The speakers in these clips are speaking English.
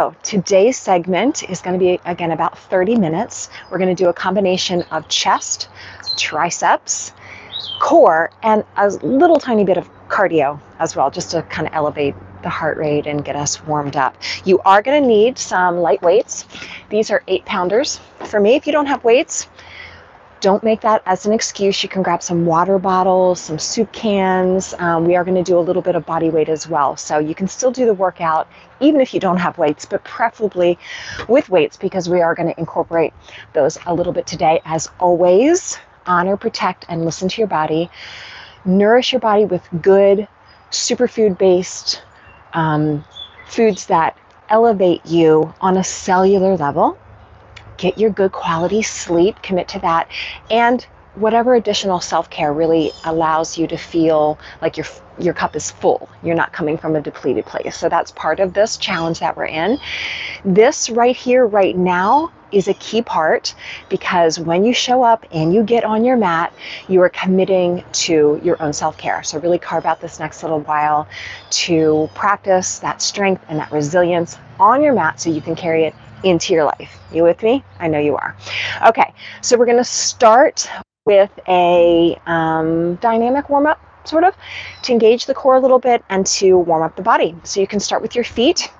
So today's segment is going to be, again, about 30 minutes. We're going to do a combination of chest, triceps, core, and a little tiny bit of cardio as well, just to kind of elevate the heart rate and get us warmed up. You are going to need some light weights. These are 8-pounders. For me, if you don't have weights, don't make that as an excuse. You can grab some water bottles, some soup cans. We are going to do a little bit of body weight as well. So you can still do the workout even if you don't have weights, but preferably with weights, because we are going to incorporate those a little bit today. As always, honor, protect, and listen to your body. Nourish your body with good superfood-based foods that elevate you on a cellular level. Get your good quality sleep, commit to that, and whatever additional self-care really allows you to feel like your cup is full. You're not coming from a depleted place. So that's part of this challenge that we're in. This right here, right now, is a key part, because when you show up and you get on your mat, you are committing to your own self-care. So really carve out this next little while to practice that strength and that resilience on your mat so you can carry it into your life. You with me? I know you are. Okay, so we're going to start with a dynamic warm-up, sort of, to engage the core a little bit and to warm up the body. So you can start with your feet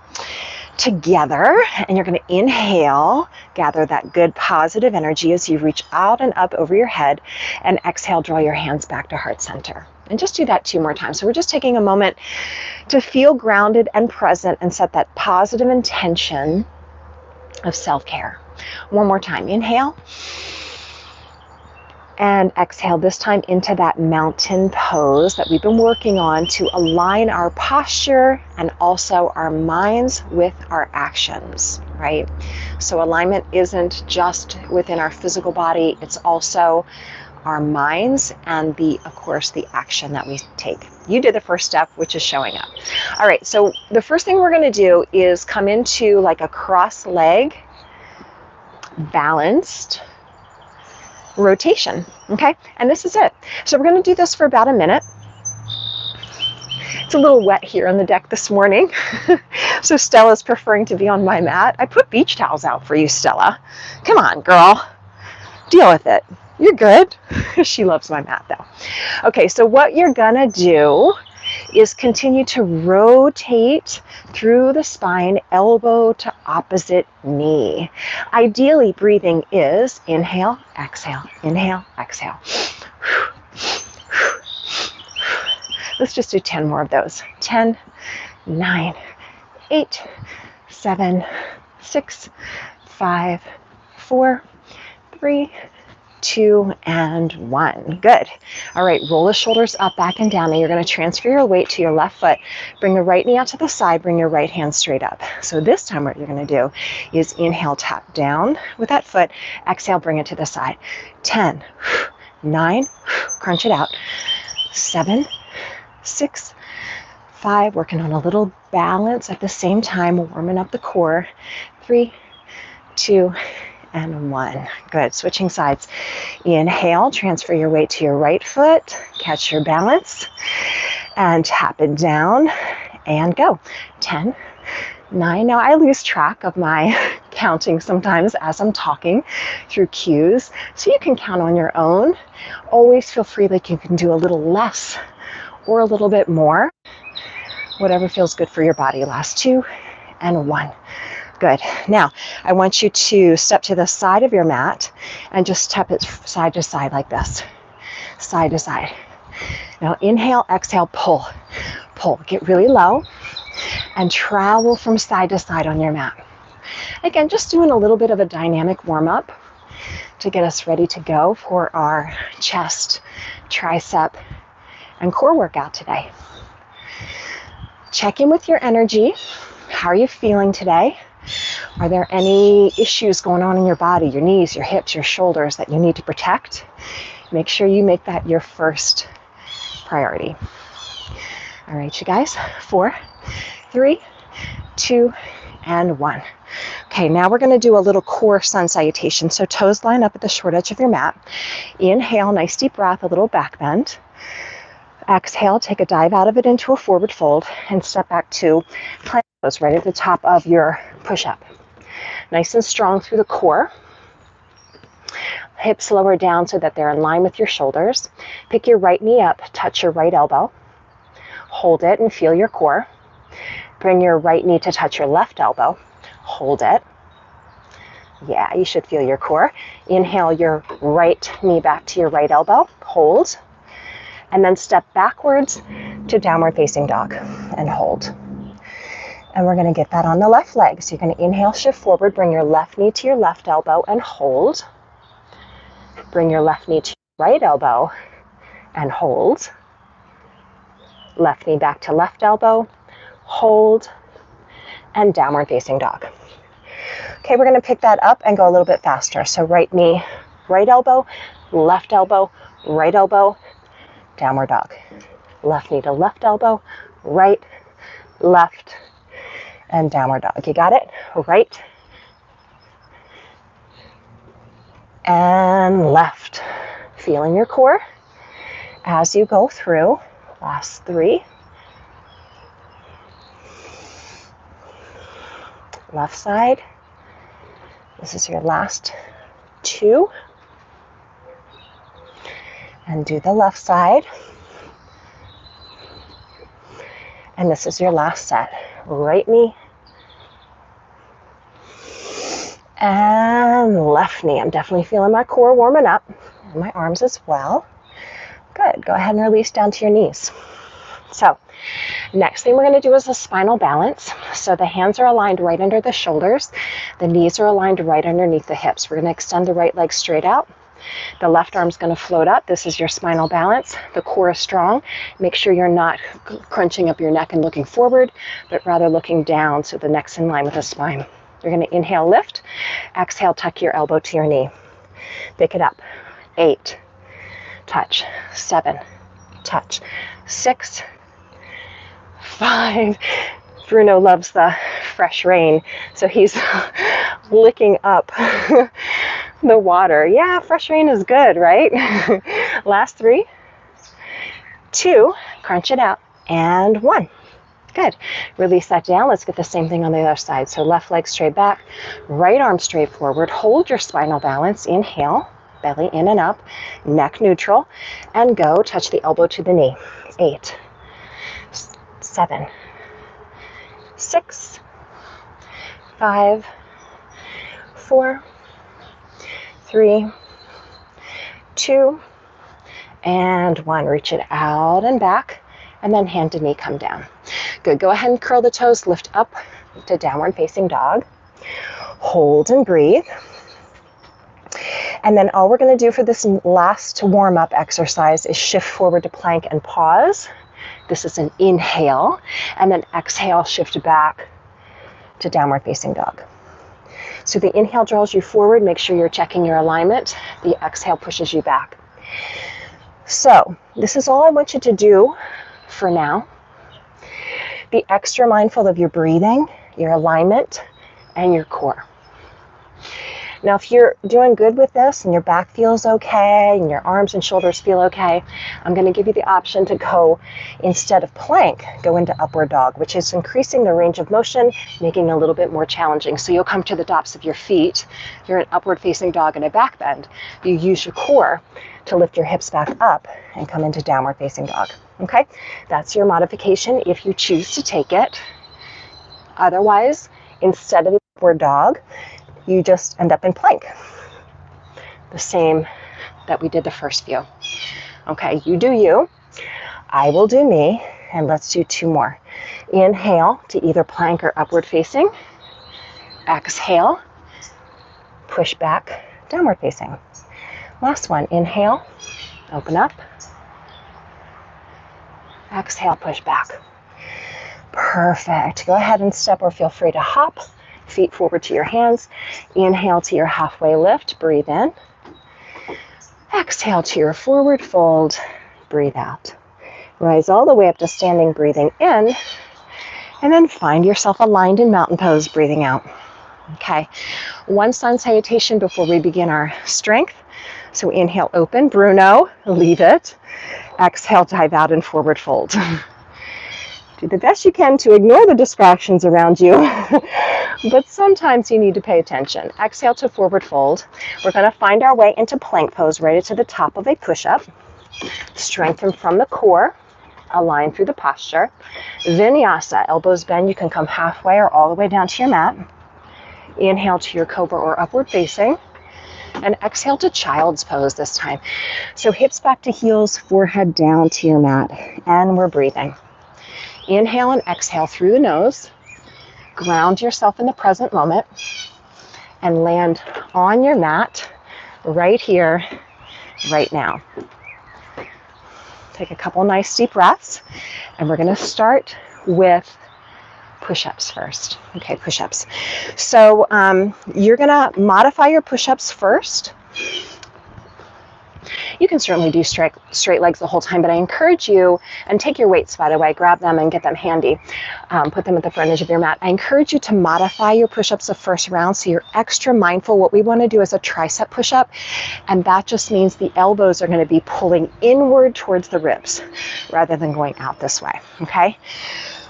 together, and you're going to inhale, gather that good positive energy as you reach out and up over your head, and exhale, draw your hands back to heart center. And just do that 2 more times. So we're just taking a moment to feel grounded and present and set that positive intention of self-care. One more time. Inhale and exhale, this time into that mountain pose that we've been working on to align our posture and also our minds with our actions, right? So alignment isn't just within our physical body, it's also our minds and of course, the action that we take. You did the first step, which is showing up. All right, so the first thing we're going to do is come into like a cross leg, balanced rotation, okay? And this is it. So we're going to do this for about a minute. It's a little wet here on the deck this morning, so Stella's preferring to be on my mat. I put beach towels out for you, Stella. Come on, girl. Deal with it. You're good. She loves my mat, though. Okay, so what you're gonna do is continue to rotate through the spine, elbow to opposite knee. Ideally, breathing is inhale, exhale, inhale, exhale. Let's just do 10 more of those. 10, 9, 8, 7, 6, 5, 4, 3, 2, and 1. Good. All right, roll the shoulders up, back, and down. Now you're going to transfer your weight to your left foot. Bring the right knee out to the side. Bring your right hand straight up. So this time what you're going to do is inhale, tap down with that foot. Exhale, bring it to the side. 10, 9, crunch it out. 7, 6, 5, working on a little balance at the same time, warming up the core. 3, 2, and 1. Good. Switching sides. Inhale, transfer your weight to your right foot, catch your balance, and tap it down, and go. 10, 9. Now I lose track of my counting sometimes as I'm talking through cues, so you can count on your own. Always feel free, like you can do a little less or a little bit more, whatever feels good for your body. Last 2 and 1. Good. Now, I want you to step to the side of your mat and just tap it side to side like this. Side to side. Now, inhale, exhale, pull. Pull. Get really low and travel from side to side on your mat. Again, just doing a little bit of a dynamic warm-up to get us ready to go for our chest, tricep, and core workout today. Check in with your energy. How are you feeling today? Are there any issues going on in your body, your knees, your hips, your shoulders that you need to protect? Make sure you make that your first priority. All right, you guys, 4, 3, 2, and 1. Okay, now we're going to do a little core sun salutation. So toes line up at the short edge of your mat. Inhale, nice deep breath, a little back bend. Exhale, take a dive out of it into a forward fold and step back to plank Goes right at the top of your push-up. Nice and strong through the core. Hips lower down so that they're in line with your shoulders. Pick your right knee up, touch your right elbow. Hold it and feel your core. Bring your right knee to touch your left elbow. Hold it. Yeah, you should feel your core. Inhale your right knee back to your right elbow. Hold. And then step backwards to downward facing dog and hold. And we're going to get that on the left leg. So you're going to inhale, shift forward, bring your left knee to your left elbow and hold. Bring your left knee to your right elbow and hold. Left knee back to left elbow, hold, and downward facing dog. Okay, we're going to pick that up and go a little bit faster. So right knee, right elbow, right elbow, downward dog. Left knee to left elbow, right, left, and downward dog. You got it? Right and left. Feeling your core as you go through. Last 3. Left side. This is your last 2. And do the left side. And this is your last set. Right knee and left knee. I'm definitely feeling my core warming up, and my arms as well. Good. Go ahead and release down to your knees. So next thing we're going to do is a spinal balance. So the hands are aligned right under the shoulders. The knees are aligned right underneath the hips. We're going to extend the right leg straight out. The left arm's going to float up. This is your spinal balance. The core is strong. Make sure you're not crunching up your neck and looking forward, but rather looking down so the neck's in line with the spine. You're going to inhale, lift. Exhale, tuck your elbow to your knee. Pick it up. 8. Touch. 7. Touch. 6. 5. Bruno loves the fresh rain, so he's licking up the water. Yeah, fresh rain is good, right? Last 3, 2, crunch it out, and 1. Good. Release that down. Let's get the same thing on the other side. So left leg straight back, right arm straight forward. Hold your spinal balance. Inhale, belly in and up, neck neutral, and go. Touch the elbow to the knee. 8, 7, 6, 5, 4, 3, 2, and 1. Reach it out and back, and then hand to knee, come down. Good. Go ahead and curl the toes, lift up to downward facing dog. Hold and breathe. And then all we're going to do for this last warm-up exercise is shift forward to plank and pause. This is an inhale, and then exhale, shift back to downward facing dog. So the inhale draws you forward. Make sure you're checking your alignment. The exhale pushes you back. So this is all I want you to do for now. Be extra mindful of your breathing, your alignment, and your core. Now, if you're doing good with this and your back feels okay and your arms and shoulders feel okay, I'm going to give you the option to go, instead of plank, go into upward dog, which is increasing the range of motion, making it a little bit more challenging. So you'll come to the tops of your feet. You're an upward facing dog in a back bend. You use your core to lift your hips back up and come into downward facing dog. Okay? That's your modification if you choose to take it. Otherwise, instead of the upward dog, you just end up in plank. The same that we did the first few. Okay, you do you. I will do me, and let's do 2 more. Inhale to either plank or upward facing. Exhale, push back, downward facing. Last one, inhale, open up. Exhale, push back. Perfect. Go ahead and step or feel free to hop. Feet forward to your hands. Inhale to your halfway lift. Breathe in. Exhale to your forward fold. Breathe out. Rise all the way up to standing, breathing in. And then find yourself aligned in mountain pose, breathing out. Okay. One sun salutation before we begin our strength. So inhale, open. Bruno, leave it. Exhale, dive out and forward fold. Do the best you can to ignore the distractions around you, but sometimes you need to pay attention. Exhale to forward fold. We're going to find our way into plank pose right to the top of a push-up. Strengthen from the core, align through the posture. Vinyasa, elbows bend. You can come halfway or all the way down to your mat. Inhale to your cobra or upward facing. And exhale to child's pose this time. So hips back to heels, forehead down to your mat. And we're breathing. Inhale and exhale through the nose. Ground yourself in the present moment. And land on your mat right here, right now. Take a couple nice deep breaths. And we're going to start with push-ups first. Okay, push-ups. So you're going to modify your push-ups first. You can certainly do straight legs the whole time, but I encourage you, and take your weights, by the way, grab them and get them handy. Put them at the front edge of your mat. I encourage you to modify your push-ups the first round so you're extra mindful. What we want to do is a tricep push-up, and that just means the elbows are going to be pulling inward towards the ribs rather than going out this way, okay?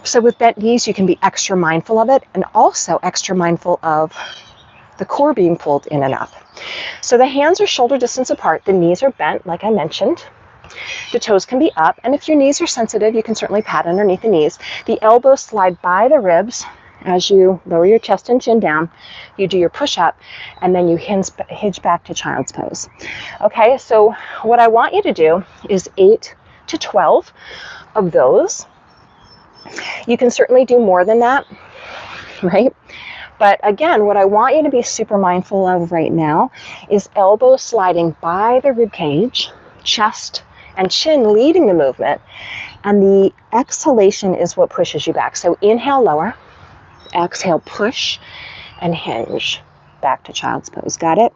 So with bent knees, you can be extra mindful of it, and also extra mindful of the core being pulled in and up. So the hands are shoulder distance apart, the knees are bent, like I mentioned. The toes can be up, and if your knees are sensitive, you can certainly pat underneath the knees. The elbows slide by the ribs as you lower your chest and chin down. You do your push-up, and then you hinge back to child's pose. Okay, so what I want you to do is 8 to 12 of those. You can certainly do more than that, right? But again, what I want you to be super mindful of right now is elbows sliding by the rib cage, chest and chin leading the movement, and the exhalation is what pushes you back. So inhale, lower, exhale, push, and hinge back to child's pose. Got it?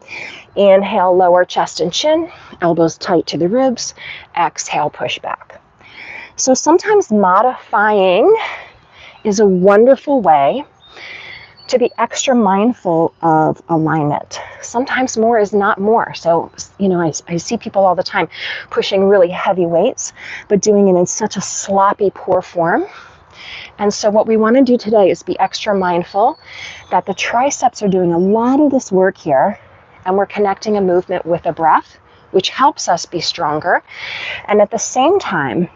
Inhale, lower, chest and chin, elbows tight to the ribs, exhale, push back. So sometimes modifying is a wonderful way to be extra mindful of alignment. Sometimes more is not more. So, you know, I see people all the time pushing really heavy weights, but doing it in such a sloppy, poor form. And so what we want to do today is be extra mindful that the triceps are doing a lot of this work here, and we're connecting a movement with a breath, which helps us be stronger. And at the same time,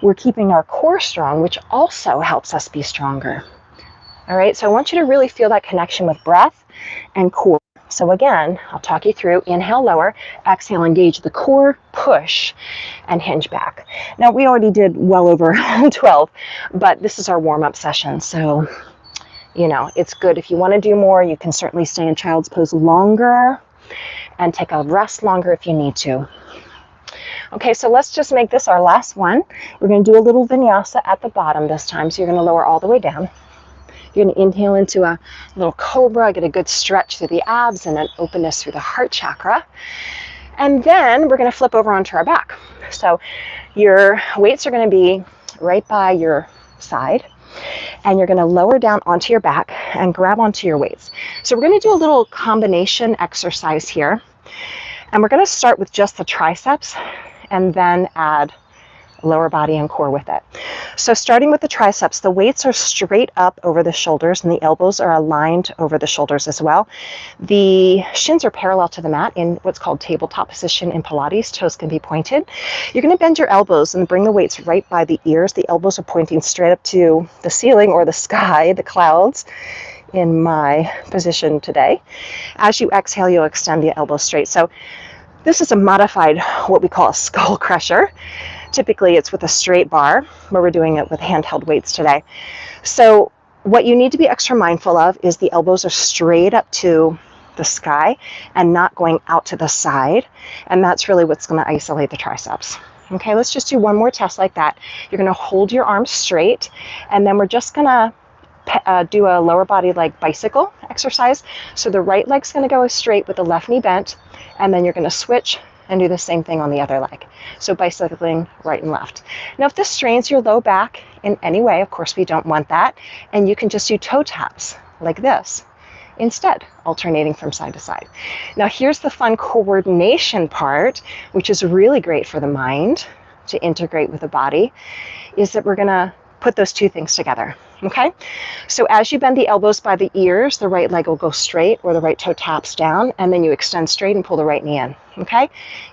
we're keeping our core strong, which also helps us be stronger. All right, so I want you to really feel that connection with breath and core. So again, I'll talk you through. Inhale, lower, exhale, engage the core, push, and hinge back. Now, we already did well over 12, but this is our warm-up session. So, you know, it's good. If you want to do more, you can certainly stay in child's pose longer and take a rest longer if you need to. Okay, so let's just make this our last one. We're going to do a little vinyasa at the bottom this time. So you're going to lower all the way down. You're going to inhale into a little cobra, get a good stretch through the abs and an openness through the heart chakra. And then we're going to flip over onto our back. So your weights are going to be right by your side, and you're going to lower down onto your back and grab onto your weights. So we're going to do a little combination exercise here. And we're going to start with just the triceps and then add lower body and core with it. So starting with the triceps, the weights are straight up over the shoulders and the elbows are aligned over the shoulders as well. The shins are parallel to the mat in what's called tabletop position in Pilates. Toes can be pointed. You're going to bend your elbows and bring the weights right by the ears. The elbows are pointing straight up to the ceiling or the sky, the clouds, in my position today. As you exhale, you'll extend the elbows straight. So this is a modified, what we call a skull crusher. Typically, it's with a straight bar, where we're doing it with handheld weights today. So what you need to be extra mindful of is the elbows are straight up to the sky and not going out to the side. And that's really what's going to isolate the triceps. Okay, let's just do one more test like that. You're going to hold your arms straight, and then we're just going to do a lower body leg bicycle exercise. So the right leg's going to go straight with the left knee bent, and then you're going to switch and do the same thing on the other leg. So bicycling right and left. Now, if this strains your low back in any way, of course we don't want that, and you can just do toe taps like this instead, alternating from side to side. Now, here's the fun coordination part, which is really great for the mind to integrate with the body, is that we're going to put those two things together. Okay, so as you bend the elbows by the ears, the right leg will go straight or the right toe taps down, and then you extend straight and pull the right knee in. Okay,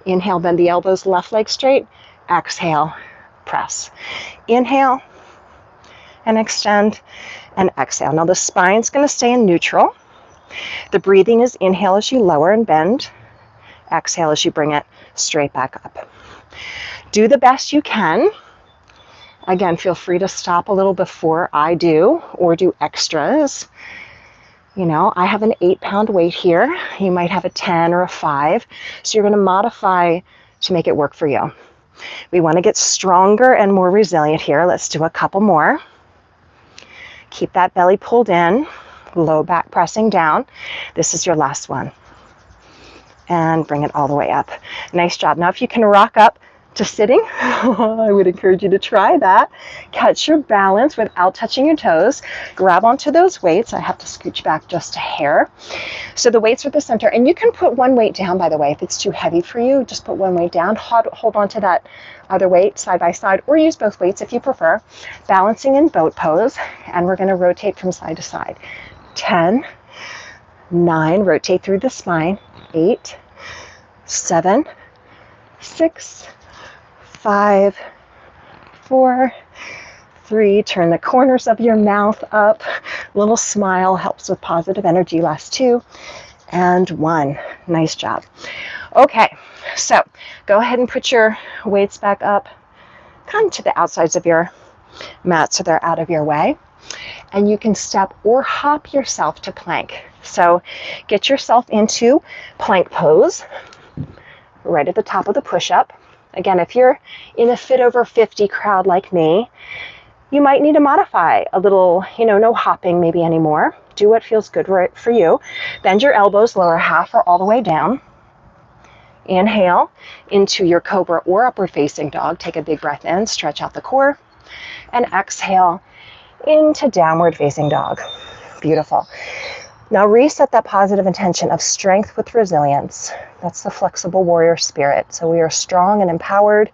inhale, bend the elbows, left leg straight. Exhale, press. Inhale and extend and exhale. Now the spine's going to stay in neutral. The breathing is inhale as you lower and bend. Exhale as you bring it straight back up. Do the best you can. Again, feel free to stop a little before I do or do extras. You know, I have an 8-pound weight here. You might have a 10 or a 5. So you're going to modify to make it work for you. We want to get stronger and more resilient here. Let's do a couple more. Keep that belly pulled in, low back pressing down. This is your last one. And bring it all the way up. Nice job. Now if you can rock up to sitting, I would encourage you to try that. Catch your balance without touching your toes. Grab onto those weights. I have to scooch back just a hair. So the weights are at the center, and you can put one weight down, by the way. If it's too heavy for you, just put one weight down. Hold on to that other weight side by side, or use both weights if you prefer. Balancing in boat pose, and we're going to rotate from side to side. 10, 9, rotate through the spine. 8, 7, 6, 5, 4, 3, turn the corners of your mouth up. Little smile helps with positive energy. Last 2, and 1. Nice job. Okay, so go ahead and put your weights back up, kind of to the outsides of your mat so they're out of your way. And you can step or hop yourself to plank. So get yourself into plank pose right at the top of the push-up. Again, if you're in a fit over 50 crowd like me, you might need to modify a little, no hopping maybe anymore. Do what feels good for you. Bend your elbows, lower half or all the way down. Inhale into your cobra or upward facing dog. Take a big breath in, stretch out the core, and exhale into downward facing dog. Beautiful. Now reset that positive intention of strength with resilience. That's the flexible warrior spirit. So we are strong and empowered,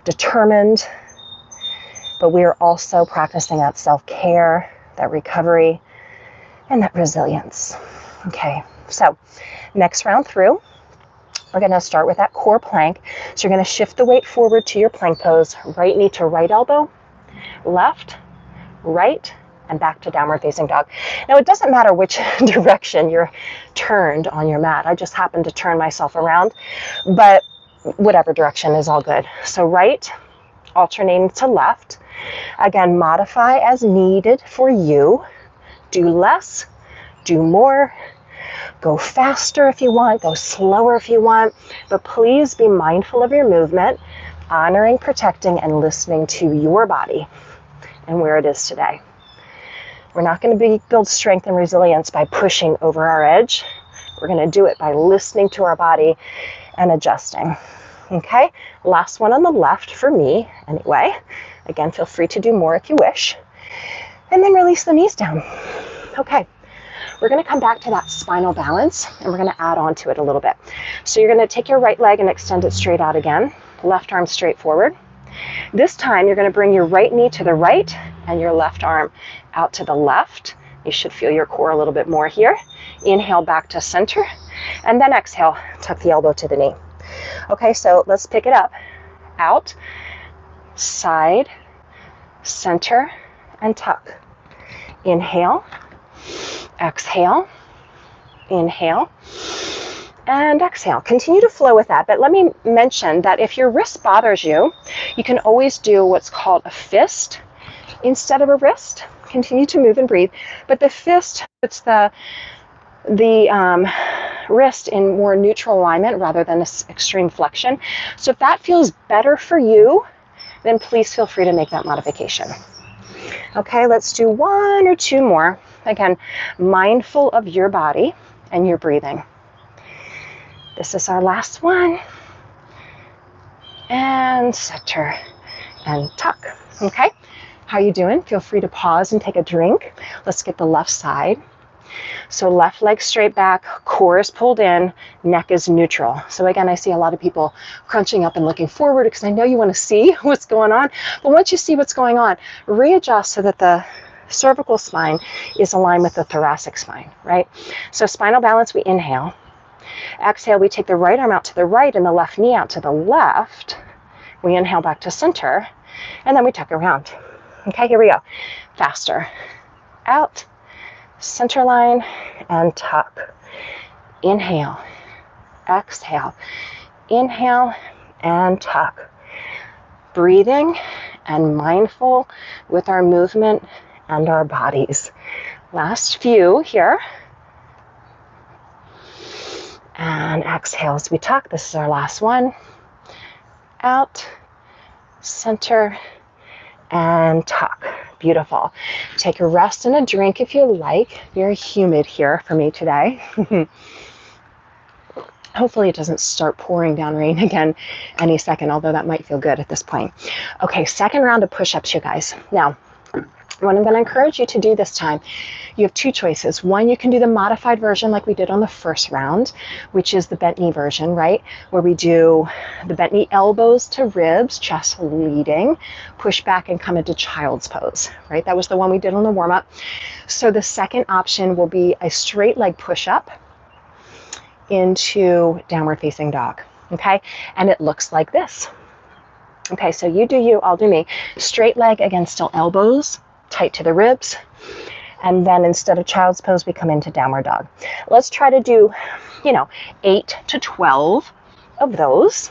determined, but we are also practicing that self-care, that recovery, and that resilience. Okay, so next round through, we're going to start with that core plank. So you're going to shift the weight forward to your plank pose, right knee to right elbow, left, right, and back to downward facing dog. Now it doesn't matter which direction you're turned on your mat. I just happen to turn myself around, but whatever direction is all good. So right, alternating to left. Again, modify as needed for you. Do less, do more. Go faster if you want, go slower if you want, but please be mindful of your movement, honoring, protecting, and listening to your body and where it is today. We're not going to build strength and resilience by pushing over our edge. We're going to do it by listening to our body and adjusting. Okay, last one on the left for me anyway. Again, feel free to do more if you wish. And then release the knees down. Okay, we're going to come back to that spinal balance, and we're going to add on to it a little bit. So you're going to take your right leg and extend it straight out again. Left arm straight forward. This time you're going to bring your right knee to the right and your left arm out to the left. You should feel your core a little bit more here. Inhale back to center, and then exhale, tuck the elbow to the knee. Okay, so let's pick it up. Out, side, center, and tuck. Inhale, exhale, inhale, and exhale. Continue to flow with that, but let me mention that if your wrist bothers you, you can always do what's called a fist instead of a wrist. Continue to move and breathe, but the fist, it's the wrist in more neutral alignment rather than this extreme flexion. So if that feels better for you, then please feel free to make that modification. Okay, let's do 1 or 2 more. Again, mindful of your body and your breathing. This is our last one. And center and tuck. Okay, how you doing? Feel free to pause and take a drink. Let's get the left side. So left leg straight back, core is pulled in, neck is neutral. So again, I see a lot of people crunching up and looking forward because I know you want to see what's going on. But once you see what's going on, readjust so that the cervical spine is aligned with the thoracic spine, right? So spinal balance, we inhale. Exhale, we take the right arm out to the right and the left knee out to the left. We inhale back to center, and then we tuck around. Okay, here we go. Faster. Out, center line, and tuck. Inhale, exhale, inhale, and tuck. Breathing and mindful with our movement and our bodies. Last few here. And exhale as we tuck. This is our last one. Out, center, and tuck. Beautiful. Take a rest and a drink if you like. Very humid here for me today. Hopefully it doesn't start pouring down rain again any second, although that might feel good at this point. Okay, second round of push-ups, you guys. Now, what I'm going to encourage you to do this time, you have two choices. One, you can do the modified version like we did on the first round, which is the bent knee version, right? Where we do the bent knee, elbows to ribs, chest leading, push back and come into child's pose, right? That was the one we did on the warm-up. So the second option will be a straight leg push-up into downward facing dog, okay? And it looks like this. Okay, so you do you, I'll do me. Straight leg, again, still elbows tight to the ribs. And then instead of child's pose, we come into downward dog. Let's try to do, 8 to 12 of those.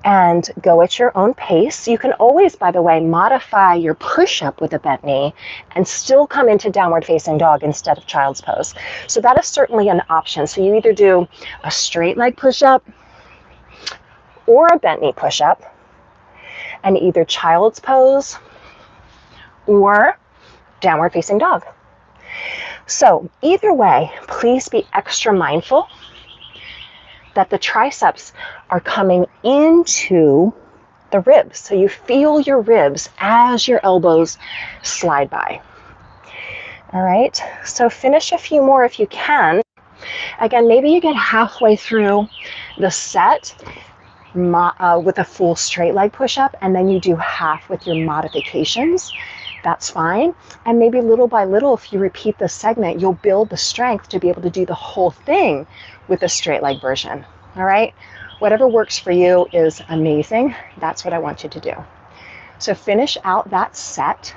And go at your own pace. You can always, by the way, modify your push-up with a bent knee and still come into downward facing dog instead of child's pose. So that is certainly an option. So you either do a straight leg push-up or a bent knee push-up, and either child's pose or downward facing dog. So either way, please be extra mindful that the triceps are coming into the ribs. So you feel your ribs as your elbows slide by. All right, so finish a few more if you can. Again, maybe you get halfway through the set with a full straight leg push-up, and then you do half with your modifications. That's fine. And maybe little by little, if you repeat this segment, you'll build the strength to be able to do the whole thing with a straight leg version. All right? Whatever works for you is amazing. That's what I want you to do. So finish out that set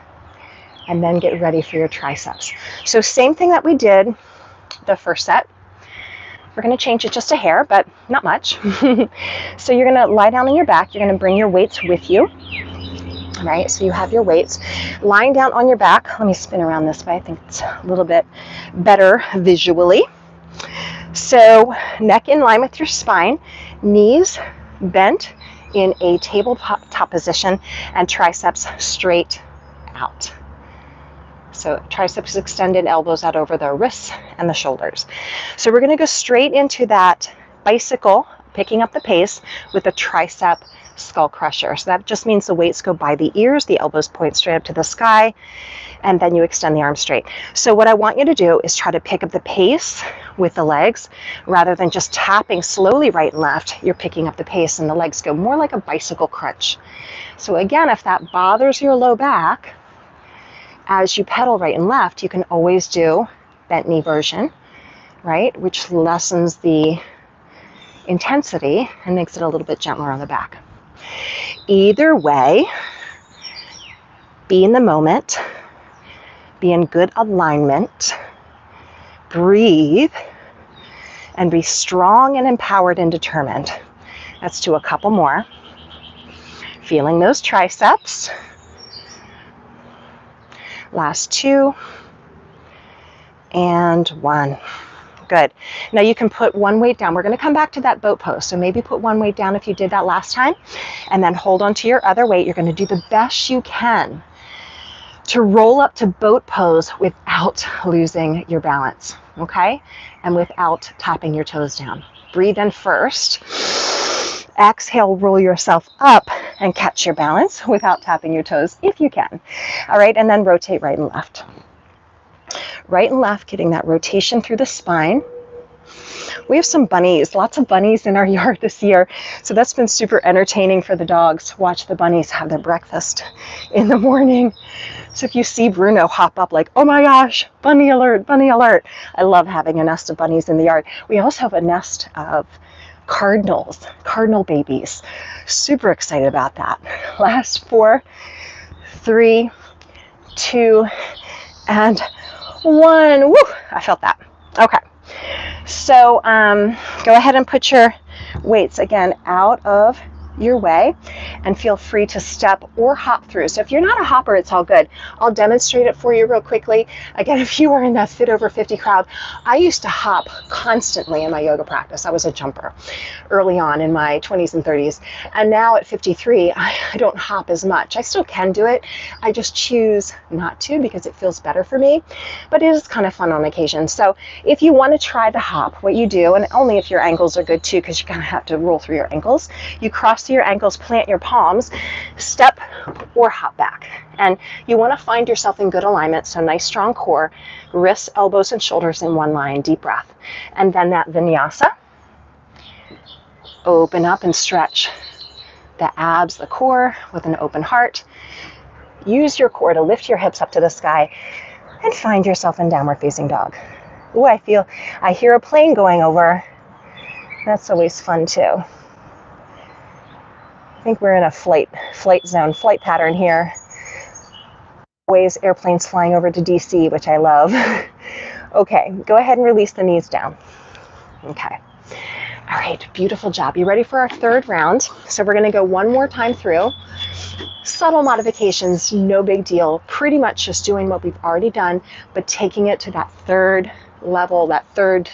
and then get ready for your triceps. So same thing that we did the first set. We're going to change it just a hair, but not much. So you're going to lie down on your back. You're going to bring your weights with you. Right, so you have your weights. Lying down on your back, let me spin around this way. I think it's a little bit better visually. So neck in line with your spine, knees bent in a tabletop position, and triceps straight out. So triceps extended, elbows out over the wrists and the shoulders. So we're going to go straight into that bicycle, picking up the pace with a tricep skull crusher. So that just means the weights go by the ears, the elbows point straight up to the sky, and then you extend the arms straight. So what I want you to do is try to pick up the pace with the legs rather than just tapping slowly right and left. You're picking up the pace and the legs go more like a bicycle crunch. So again, if that bothers your low back, as you pedal right and left, you can always do bent knee version, right? Which lessens the intensity and makes it a little bit gentler on the back. Either way, be in the moment, be in good alignment, breathe, and be strong and empowered and determined. Let's do a couple more. Feeling those triceps. Last two, and one. Good. Now you can put one weight down. We're going to come back to that boat pose. So maybe put one weight down if you did that last time, and then hold on to your other weight. You're going to do the best you can to roll up to boat pose without losing your balance, okay? And without tapping your toes down. Breathe in first. Exhale, roll yourself up and catch your balance without tapping your toes if you can. All right, and then rotate right and left. Right and left, getting that rotation through the spine. We have some bunnies, lots of bunnies in our yard this year. So that's been super entertaining for the dogs to watch the bunnies have their breakfast in the morning. So if you see Bruno hop up like, oh my gosh, bunny alert, bunny alert. I love having a nest of bunnies in the yard. We also have a nest of cardinal babies. Super excited about that. Last 4, 3, 2, and 1. Woo, I felt that. Okay. So go ahead and put your weights again out of your way and feel free to step or hop through. So if you're not a hopper, it's all good. I'll demonstrate it for you real quickly. Again, if you are in that Fit Over 50 crowd, I used to hop constantly in my yoga practice. I was a jumper early on in my 20s and 30s. And now at 53, I don't hop as much. I still can do it. I just choose not to because it feels better for me. But it is kind of fun on occasion. So if you want to try the hop, what you do, and only if your ankles are good too, because you're going to have to roll through your ankles, you cross your ankles, plant your palms, step or hop back. And you want to find yourself in good alignment, so nice strong core, wrists, elbows, and shoulders in one line, deep breath. And then that vinyasa, open up and stretch the abs, the core with an open heart. Use your core to lift your hips up to the sky and find yourself in downward facing dog. Ooh, I hear a plane going over. That's always fun too. I think we're in a flight zone, flight pattern here. Always airplanes flying over to DC, which I love. Okay, go ahead and release the knees down. Okay. All right, beautiful job. You ready for our third round? So we're gonna go one more time through. Subtle modifications, no big deal. Pretty much just doing what we've already done, but taking it to that third level, that third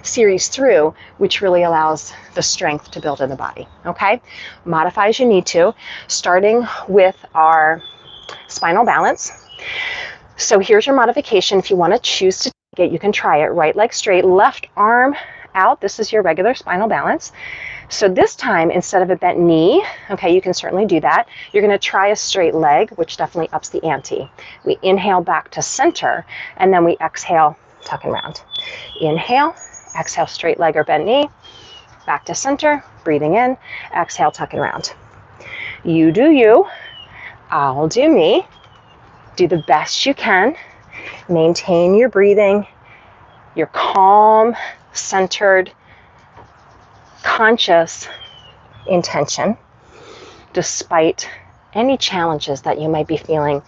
series through, which really allows the strength to build in the body. Okay, modify as you need to, starting with our spinal balance. So here's your modification. If you want to choose to take it, you can try it. Right leg straight, left arm out. This is your regular spinal balance. So this time, instead of a bent knee, okay, you can certainly do that. You're going to try a straight leg, which definitely ups the ante. We inhale back to center, and then we exhale, tuck and round. Inhale, exhale, straight leg or bent knee, back to center, breathing in, exhale, tuck and round. You do you, I'll do me. Do the best you can. Maintain your breathing, your calm, centered, conscious intention, despite any challenges that you might be feeling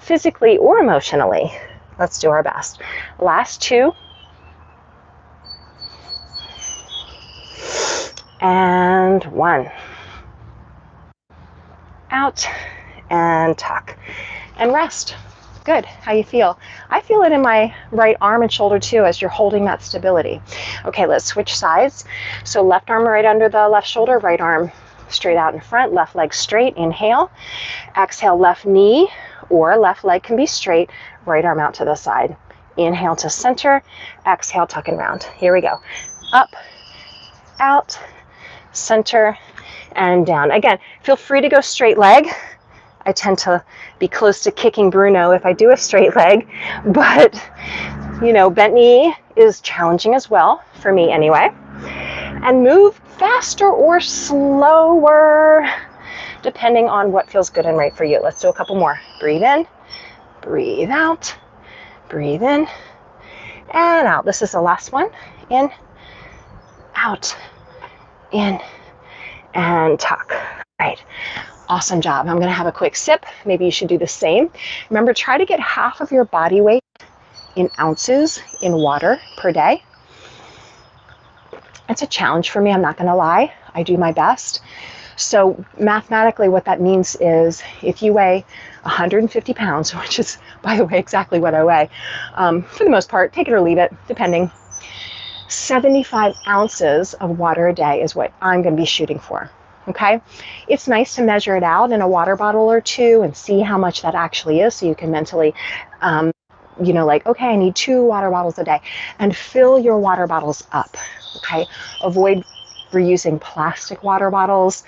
physically or emotionally. Let's do our best. Last 2. And 1. Out and tuck and rest. Good. How you feel? I feel it in my right arm and shoulder too as you're holding that stability. Okay, let's switch sides. So left arm right under the left shoulder, right arm straight out in front, left leg straight. Inhale. Exhale, left knee or left leg can be straight, right arm out to the side. Inhale to center. Exhale, tuck and round. Here we go. Up, out, center, and down. Again, feel free to go straight leg. I tend to be close to kicking Bruno if I do a straight leg, but bent knee is challenging as well, for me anyway. And move faster or slower, depending on what feels good and right for you. Let's do a couple more. Breathe in, breathe out, breathe in, and out. This is the last one. In, out, in, and tuck. All right. Awesome job. I'm going to have a quick sip. Maybe you should do the same. Remember, try to get half of your body weight in ounces in water per day. It's a challenge for me, I'm not going to lie. I do my best. So mathematically, what that means is if you weigh 150 pounds, which is, by the way, exactly what I weigh, for the most part, take it or leave it, depending, 75 ounces of water a day is what I'm going to be shooting for. Okay, it's nice to measure it out in a water bottle or 2 and see how much that actually is, so you can mentally, okay, I need 2 water bottles a day, and fill your water bottles up. Okay, avoid We're using plastic water bottles.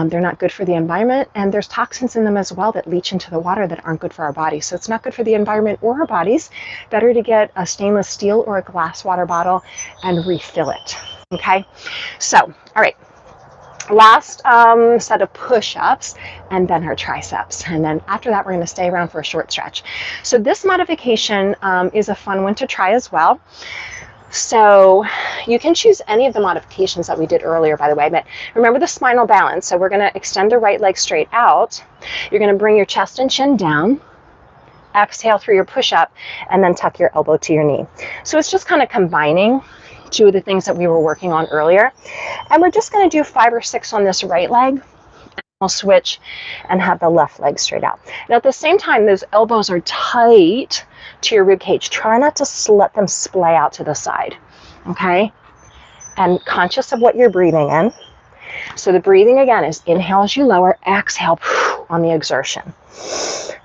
They're not good for the environment, and there's toxins in them as well that leach into the water that aren't good for our bodies. So it's not good for the environment or our bodies. Better to get a stainless steel or a glass water bottle and refill it. Okay, so all right. Last set of push-ups, and then our triceps. And then after that, we're going to stay around for a short stretch. So this modification is a fun one to try as well. So you can choose any of the modifications that we did earlier, by the way, but remember the spinal balance. So we're going to extend the right leg straight out. You're going to bring your chest and chin down. Exhale through your push-up, and then tuck your elbow to your knee. So it's just kind of combining two of the things that we were working on earlier. And we're just going to do 5 or 6 on this right leg. We'll switch and have the left leg straight out. Now at the same time, those elbows are tight to your rib cage. Try not to let them splay out to the side, okay? And conscious of what you're breathing in. So the breathing again is inhale as you lower, exhale on the exertion.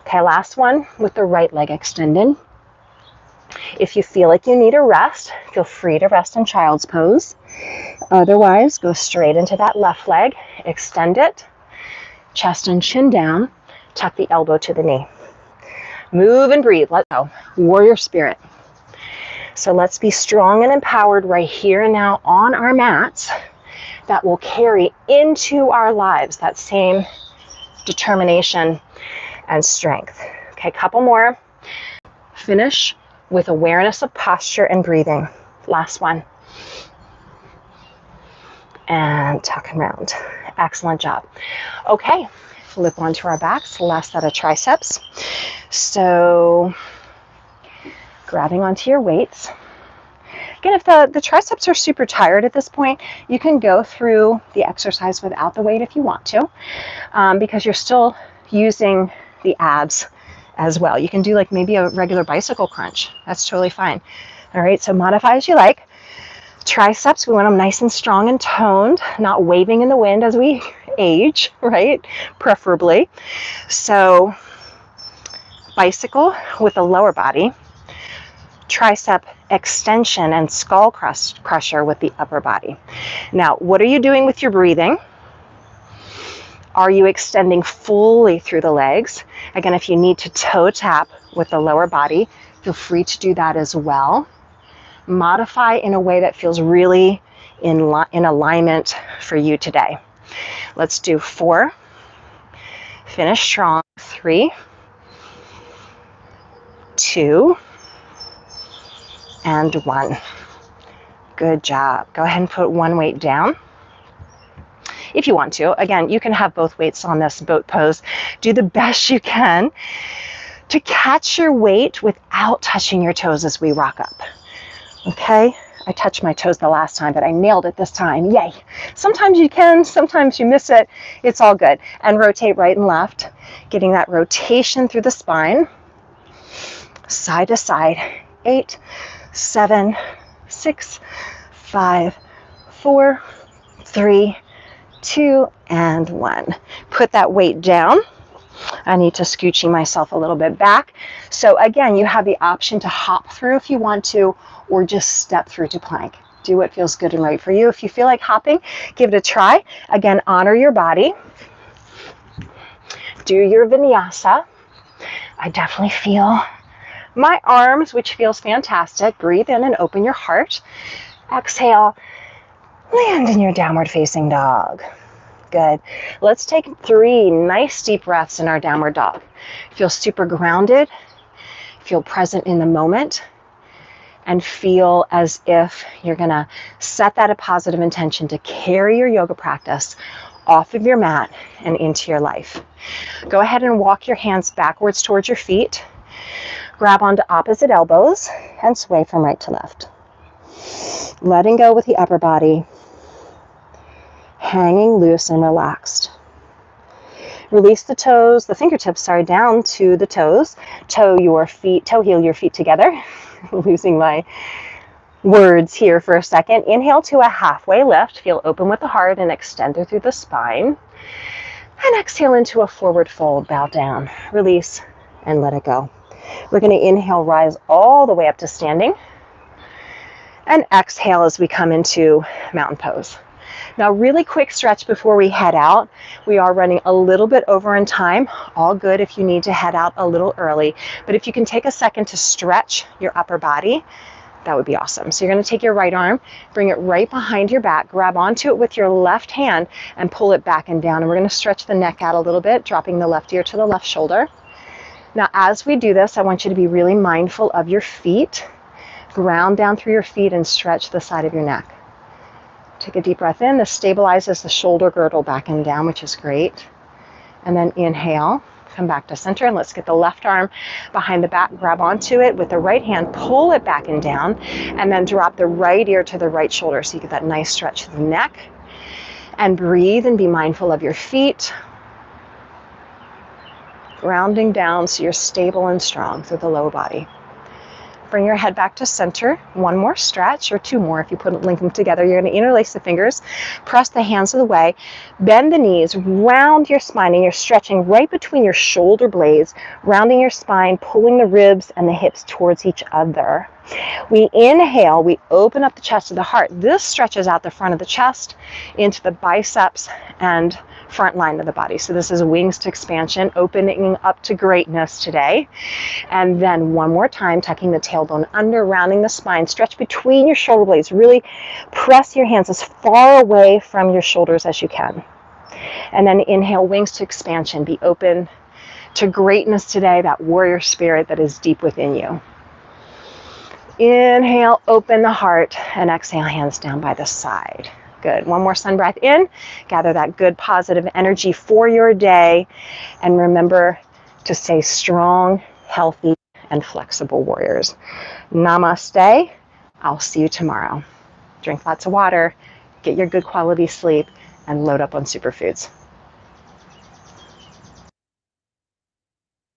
Okay, last one with the right leg extended. If you feel like you need a rest, feel free to rest in child's pose. Otherwise, go straight into that left leg, extend it, chest and chin down, tuck the elbow to the knee. Move and breathe, let go. Warrior spirit. So let's be strong and empowered right here and now on our mats. That will carry into our lives that same determination and strength. Okay, couple more. Finish with awareness of posture and breathing. Last one. And tuck and round. Excellent job. Okay, flip onto our backs. Last set of triceps. So grabbing onto your weights. Again, if the triceps are super tired at this point, you can go through the exercise without the weight if you want to, because you're still using the abs as well. You can do like maybe a regular bicycle crunch. That's totally fine. All right, so modify as you like. Triceps, we want them nice and strong and toned, not waving in the wind as we age, right? Preferably. So bicycle with the lower body, tricep extension and skull crusher with the upper body. Now, what are you doing with your breathing? Are you extending fully through the legs? Again, if you need to toe tap with the lower body, feel free to do that as well. Modify in a way that feels really in alignment for you today. Let's do 4. Finish strong. 3, 2, and 1. Good job. Go ahead and put one weight down if you want to. Again, you can have both weights on this boat pose. Do the best you can to catch your weight without touching your toes as we rock up. Okay? I touched my toes the last time, but I nailed it this time. Yay. Sometimes you can, sometimes you miss it. It's all good. And rotate right and left, getting that rotation through the spine. Side to side. 8, 7, 6, 5, 4, 3, 2, and 1. Put that weight down. I need to scoochie myself a little bit back. So again, you have the option to hop through if you want to, or just step through to plank. Do what feels good and right for you. If you feel like hopping, give it a try. Again, honor your body. Do your vinyasa. I definitely feel my arms, which feels fantastic. Breathe in and open your heart. Exhale, land in your downward facing dog. Good. Let's take 3 nice deep breaths in our downward dog. Feel super grounded. Feel present in the moment. And feel as if you're going to set that a positive intention to carry your yoga practice off of your mat and into your life. Go ahead and walk your hands backwards towards your feet. Grab onto opposite elbows and sway from right to left. Letting go with the upper body. Hanging loose and relaxed. Release the toes, the fingertips, down to the toes. Toe heel your feet together. Losing my words here for a second. Inhale to a halfway lift. Feel open with the heart and extend through the spine. And exhale into a forward fold. Bow down. Release and let it go. We're going to inhale, rise all the way up to standing. And exhale as we come into mountain pose. Now, really quick stretch before we head out. We are running a little bit over in time. All good if you need to head out a little early. But if you can take a second to stretch your upper body, that would be awesome. So you're going to take your right arm, bring it right behind your back, grab onto it with your left hand, and pull it back and down. And we're going to stretch the neck out a little bit, dropping the left ear to the left shoulder. Now, as we do this, I want you to be really mindful of your feet. Ground down through your feet and stretch the side of your neck. Take a deep breath in. This stabilizes the shoulder girdle back and down, which is great. And then inhale. Come back to center, and let's get the left arm behind the back, grab onto it with the right hand, pull it back and down, and then drop the right ear to the right shoulder so you get that nice stretch to the neck. And breathe and be mindful of your feet. Grounding down so you're stable and strong through the low body. Bring your head back to center. One more stretch, or two more if you link them together. You're going to interlace the fingers, press the hands of the way, bend the knees, round your spine, and you're stretching right between your shoulder blades, rounding your spine, pulling the ribs and the hips towards each other. We inhale, we open up the chest to the heart. This stretches out the front of the chest into the biceps and front line of the body. So this is wings to expansion, opening up to greatness today. And then one more time, tucking the tailbone under, rounding the spine, stretch between your shoulder blades. Really press your hands as far away from your shoulders as you can. And then inhale, wings to expansion. Be open to greatness today, that warrior spirit that is deep within you. Inhale, open the heart, and exhale, hands down by the side. Good. One more sun breath in. Gather that good positive energy for your day. And remember to stay strong, healthy, and flexible warriors. Namaste. I'll see you tomorrow. Drink lots of water, get your good quality sleep, and load up on superfoods.